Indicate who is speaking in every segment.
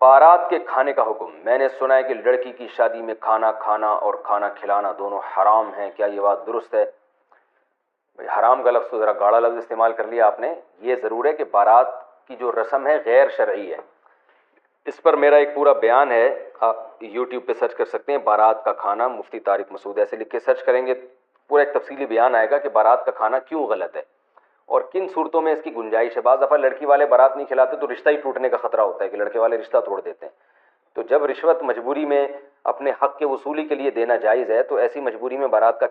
Speaker 1: بارات کے کھانے کا حکم۔ میں نے سنا ہے کہ لڑکی کی شادی میں کھانا کھانا اور کھانا کھلانا دونوں حرام ہیں، کیا یہ بات درست ہے؟ بھئی حرام کا لفظ تو ذرا گاڑا لفظ استعمال کر لیا آپ نے۔ یہ ضرور ہے کہ بارات کی جو رسم ہے غیر شرعی ہے۔ اس پر میرا ایک پورا بیان ہے، آپ یوٹیوب پہ سرچ کر سکتے ہیں، بارات کا کھانا مفتی طارق مسعود، ایسے لکھ کے سرچ کریں گے پورا ایک تفصیلی بیان آئے گا کہ بارات کا کھانا کیوں غلط ہے اور کن صورتوں میں اس کی گنجائش ہے۔ بعض دفعہ لڑکی والے بارات نہیں کھلاتے تو رشتہ ہی ٹوٹنے کا خطرہ ہوتا ہے کہ لڑکے والے رشتہ توڑ دیتے ہیں۔ تو جب رشوت مجبوری میں اپنے حق کے وصولی کے لیے دینا جائز ہے تو ایسی مجبوری میں بارات کا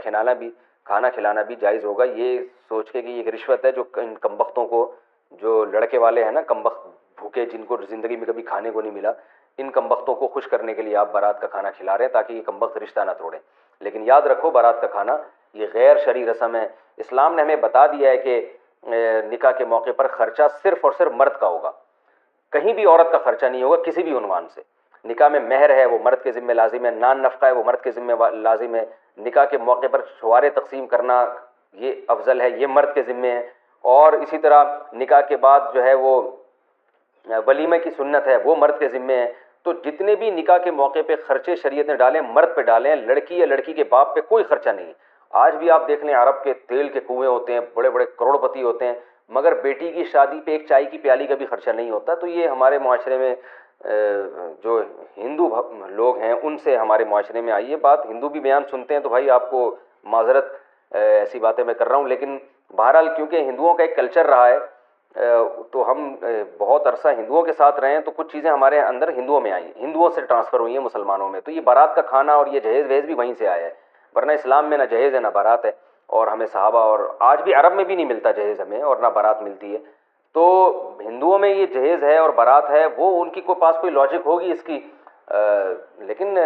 Speaker 1: کھانا کھلانا بھی جائز ہوگا، یہ سوچ کے کہ یہ ایک رشوت ہے جو ان کمبختوں کو، جو لڑکے والے ہیں نا کمبخت بھوکے، جن کو زندگی میں کبھی کھانے کو نہیں ملا، ان کمبختوں کو خوش کرنے کے لیے آپ بارات کا کھانا کھلا رہے ہیں تاکہ یہ کمبخت رشتہ نہ توڑیں۔ لیکن یاد رکھو بارات کا کھانا یہ غیر شرعی رسم ہے۔ اسلام نے ہمیں بتا دیا ہے کہ نکاح کے موقع پر خرچہ صرف اور صرف مرد کا ہوگا، کہیں بھی عورت کا خرچہ نہیں ہوگا کسی بھی عنوان سے۔ نکاح میں مہر ہے وہ مرد کے ذمہ لازم ہے، نان نفقہ ہے وہ مرد کے ذمہ لازم ہے، نکاح کے موقع پر چھوارے تقسیم کرنا یہ افضل ہے، یہ مرد کے ذمہ ہے، اور اسی طرح نکاح کے بعد جو ہے وہ ولیمہ کی سنت ہے وہ مرد کے ذمہ ہے۔ تو جتنے بھی نکاح کے موقع پہ خرچے شریعت نے ڈالے مرد پہ ڈالے ہیں، لڑکی یا لڑکی کے باپ پہ کوئی خرچہ نہیں ہے۔ آج بھی آپ دیکھ لیں عرب کے تیل کے کنویں ہوتے ہیں، بڑے بڑے کروڑ پتی ہوتے ہیں، مگر بیٹی کی شادی پہ ایک چائے کی پیالی کا بھی خرچہ نہیں ہوتا۔ تو یہ ہمارے معاشرے میں جو ہندو لوگ ہیں ان سے ہمارے معاشرے میں آئی ہے بات۔ ہندو بھی بیان سنتے ہیں تو بھائی آپ کو معذرت، ایسی باتیں میں کر رہا ہوں، لیکن بہرحال کیونکہ ہندوؤں کا ایک کلچر رہا ہے تو ہم بہت عرصہ ہندوؤں کے ساتھ رہے ہیں تو کچھ چیزیں ہمارے اندر ہندوؤں میں آئی ہیں، ہندوؤں سے ٹرانسفر ہوئی ہیں مسلمانوں میں۔ تو یہ بارات کا کھانا اور یہ جہیز وہیز بھی وہیں سے آیا ہے، ورنہ اسلام میں نہ جہیز ہے نہ بارات ہے، اور ہمیں صحابہ اور آج بھی عرب میں بھی نہیں ملتا جہیز ہمیں، اور نہ بارات ملتی ہے۔ تو ہندوؤں میں یہ جہیز ہے اور بارات ہے، وہ ان کی پاس کوئی لاجک ہوگی اس کی، لیکن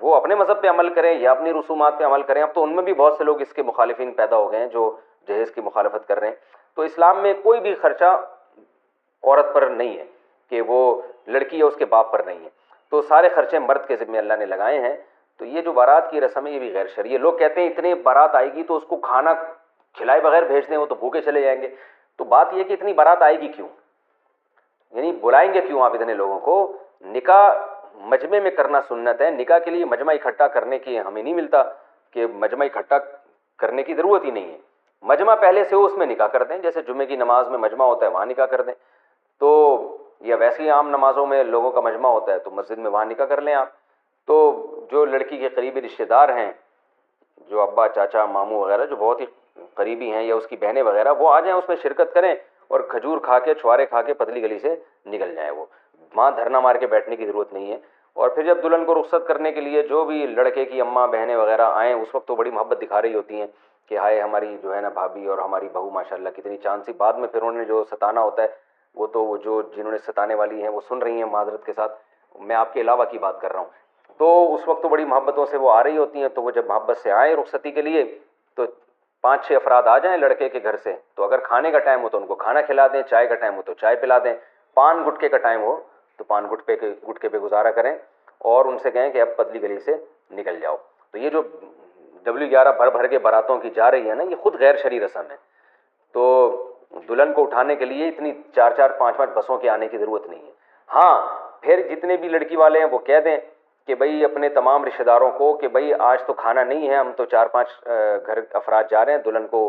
Speaker 1: وہ اپنے مذہب پہ عمل کریں یا اپنی رسومات پہ عمل کریں۔ اب تو ان میں بھی بہت سے لوگ اس کے مخالفین پیدا ہو گئے ہیں جو جہیز کی مخالفت کر رہے ہیں۔ تو اسلام میں کوئی بھی خرچہ عورت پر نہیں ہے کہ وہ لڑکی یا اس کے باپ پر نہیں ہے، تو سارے خرچے مرد کے ذمہ اللہ نے لگائے ہیں۔ تو یہ جو بارات کی رسم ہے یہ بھی غیر شرعی ہے۔ لوگ کہتے ہیں اتنے بارات آئے گی تو اس کو کھانا کھلائے بغیر بھیج دیں، وہ تو بھوکے چلے جائیں گے۔ تو بات یہ کہ اتنی بارات آئے گی کیوں، یعنی بلائیں گے کیوں آپ اتنے لوگوں کو؟ نکاح مجمع میں کرنا سنت ہے، نکاح کے لیے مجمع اکٹھا کرنے کی ہمیں نہیں ملتا کہ مجمع اکٹھا کرنے کی ضرورت ہی نہیں ہے۔ مجمع پہلے سے ہو اس میں نکاح کر دیں، جیسے جمعے کی نماز میں مجمع ہوتا ہے وہاں نکاح کر دیں، تو یا ویسے ہی عام نمازوں میں لوگوں کا مجمع ہوتا ہے تو مسجد میں وہاں نکاح کر لیں آپ۔ تو جو لڑکی کے قریبی رشتہ دار ہیں، جو ابا چاچا ماموں وغیرہ جو بہت ہی قریبی ہیں یا اس کی بہنیں وغیرہ، وہ آ جائیں اس میں شرکت کریں اور کھجور کھا کے چھوارے کھا کے پتلی گلی سے نکل جائیں۔ وہ وہاں دھرنا مار کے بیٹھنے کی ضرورت نہیں ہے۔ اور پھر جب دلہن کو رخصت کرنے کے لیے جو بھی لڑکے کی اماں بہنیں وغیرہ آئیں، اس وقت تو بڑی محبت دکھا رہی ہوتی ہیں کہ ہائے ہماری جو ہے نا بھابھی اور ہماری بہو ماشاءاللہ کتنی چاند سی۔ بعد میں پھر انہوں نے جو ستانا ہوتا ہے وہ تو وہ جو جنہوں نے ستانے والی ہیں وہ سن رہی ہیں معذرت کے ساتھ، میں آپ کے علاوہ کی بات کر رہا ہوں۔ تو اس وقت تو بڑی محبتوں سے وہ آ رہی ہوتی ہیں، تو وہ جب محبت سے آئیں رخصتی کے لیے تو 5-6 افراد آ جائیں لڑکے کے گھر سے، تو اگر کھانے کا ٹائم ہو تو ان کو کھانا کھلا دیں، چائے کا ٹائم ہو تو چائے پلا دیں، پان گٹکے کا ٹائم ہو تو پان گٹکے پہ گزارا کریں اور ان سے کہیں کہ اب پتلی گلی سے نکل جاؤ۔ تو یہ جو W11 بھر بھر کے باراتوں کی جا رہی ہے نا، یہ خود غیر شرعی رسم ہے۔ تو دلہن کو اٹھانے کے لیے اتنی 4-4 5-5 بسوں کے آنے کی ضرورت نہیں ہے۔ ہاں پھر جتنے بھی لڑکی والے ہیں وہ کہہ دیں کہ بھئی اپنے تمام رشتہ داروں کو کہ بھئی آج تو کھانا نہیں ہے، ہم تو 4-5 گھر افراد جا رہے ہیں دلہن کو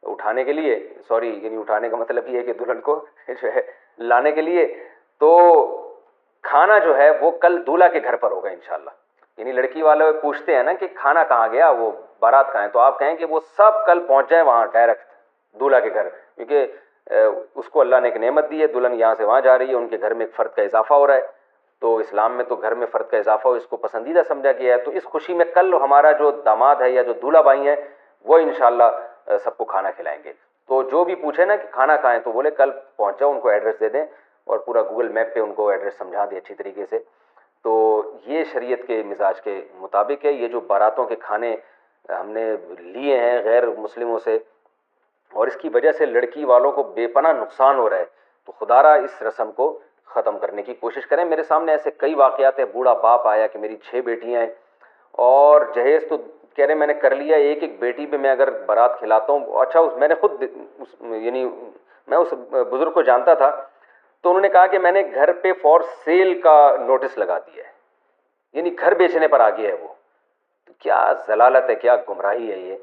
Speaker 1: اٹھانے کے لیے، سوری یعنی اٹھانے کا مطلب یہ ہے کہ دلہن کو جو ہے لانے کے لیے، تو کھانا جو ہے وہ کل دولہا کے گھر پر ہوگا انشاءاللہ۔ یعنی لڑکی والے پوچھتے ہیں نا کہ کھانا کہاں گیا، وہ بارات کہاں ہے، تو آپ کہیں کہ وہ سب کل پہنچ جائیں وہاں ڈائریکٹ دولہا کے گھر، کیونکہ اس کو اللہ نے ایک نعمت دی ہے، دلہن یہاں سے وہاں جا رہی ہے، ان کے گھر میں ایک فرد کا اضافہ ہو رہا ہے۔ تو اسلام میں تو گھر میں فرد کا اضافہ ہو اس کو پسندیدہ سمجھا گیا ہے۔ تو اس خوشی میں کل ہمارا جو داماد ہے یا جو دولہا بھائی ہیں وہ انشاءاللہ سب کو کھانا کھلائیں گے۔ تو جو بھی پوچھے نا کہ کھانا کہاں ہے تو بولے کل پہنچ جاؤ، ان کو ایڈریس دے دیں اور پورا گوگل میپ پہ ان کو ایڈریس سمجھا دیں اچھی طریقے سے۔ تو یہ شریعت کے مزاج کے مطابق ہے۔ یہ جو باراتوں کے کھانے ہم نے لیے ہیں غیر مسلموں سے اور اس کی وجہ سے لڑکی والوں کو بے پناہ نقصان ہو رہا ہے، تو خدا را اس رسم کو ختم کرنے کی کوشش کریں۔ میرے سامنے ایسے کئی واقعات ہیں، بوڑھا باپ آیا کہ میری 6 بیٹیاں ہیں اور جہیز تو کہہ رہے میں نے کر لیا، ایک ایک بیٹی پہ میں اگر بارات کھلاتا ہوں، اچھا میں نے خود یعنی میں اس بزرگ کو جانتا تھا، تو انہوں نے کہا کہ میں نے گھر پہ فور سیل کا نوٹس لگا دیا ہے، یعنی گھر بیچنے پر آ گیا ہے وہ. کیا ضلالت ہے، کیا گمراہی ہے یہ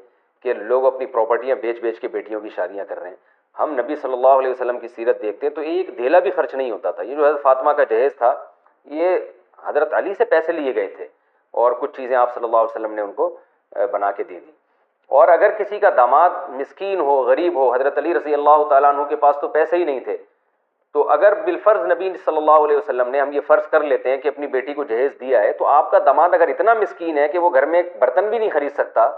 Speaker 1: کہ لوگ اپنی پراپرٹیاں بیچ بیچ کے بیٹیوں کی شادیاں کر رہے ہیں. ہم نبی صلی اللہ علیہ وسلم کی سیرت دیکھتے ہیں تو ایک دھیلا بھی خرچ نہیں ہوتا تھا. یہ جو حضرت فاطمہ کا جہیز تھا یہ حضرت علی سے پیسے لیے گئے تھے اور کچھ چیزیں آپ صلی اللہ علیہ وسلم نے ان کو بنا کے دے دی. اور اگر کسی کا داماد مسکین ہو، غریب ہو، حضرت علی رضی اللہ تعالیٰ عنہ کے پاس تو پیسے ہی نہیں تھے، تو اگر بالفرض نبی صلی اللہ علیہ وسلم نے، ہم یہ فرض کر لیتے ہیں کہ اپنی بیٹی کو جہیز دیا ہے، تو آپ کا داماد اگر اتنا مسکین ہے کہ وہ گھر میں ایک برتن بھی نہیں خرید سکتا،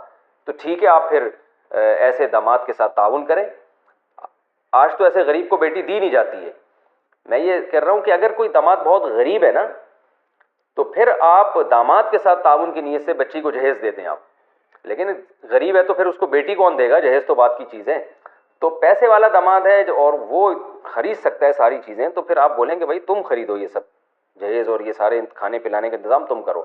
Speaker 1: تو ٹھیک ہے آپ پھر ایسے داماد کے ساتھ تعاون کریں. آج تو ایسے غریب کو بیٹی دی نہیں جاتی ہے. میں یہ کہہ رہا ہوں کہ اگر کوئی داماد بہت غریب ہے نا، تو پھر آپ داماد کے ساتھ تعاون کی نیت سے بچی کو جہیز دے دیں آپ. لیکن غریب ہے تو پھر اس کو بیٹی کون دے گا؟ جہیز تو بات کی چیز ہے. تو پیسے والا داماد ہے اور وہ خرید سکتا ہے ساری چیزیں، تو پھر آپ بولیں کہ بھائی تم خریدو یہ سب جہیز اور یہ سارے کھانے پلانے کا انتظام تم کرو.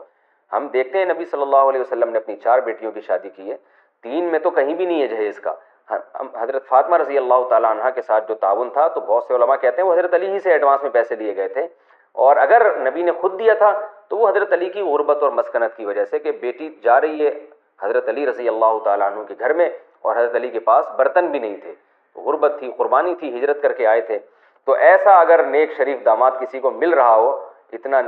Speaker 1: ہم دیکھتے ہیں نبی صلی اللہ علیہ وسلم نے اپنی 4 بیٹیوں کی شادی کی ہے، 3 میں تو کہیں بھی نہیں ہے جہیز کا. حضرت فاطمہ رضی اللہ تعالیٰ عنہ کے ساتھ جو تعاون تھا تو بہت سے علماء کہتے ہیں وہ حضرت علی ہی سے ایڈوانس میں پیسے لیے گئے تھے، اور اگر نبی نے خود دیا تھا تو وہ حضرت علی کی غربت اور مسکنت کی وجہ سے کہ بیٹی جا رہی ہے حضرت علی رضی اللہ تعالیٰ عنہ کے گھر میں اور حضرت علی کے پاس برتن بھی نہیں تھے، غربت تھی، قربانی تھی، ہجرت کر کے آئے تھے. تو ایسا اگر نیک شریف داماد کسی کو مل رہا ہو، اتنا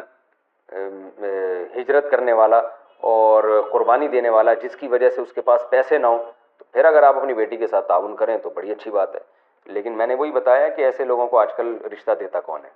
Speaker 1: ہجرت کرنے والا اور قربانی دینے والا، جس کی وجہ سے اس کے پاس پیسے نہ ہوں، تو پھر اگر آپ اپنی بیٹی کے ساتھ تعاون کریں تو بڑی اچھی بات ہے. لیکن میں نے وہی بتایا کہ ایسے لوگوں کو آج کل رشتہ دیتا کون ہے.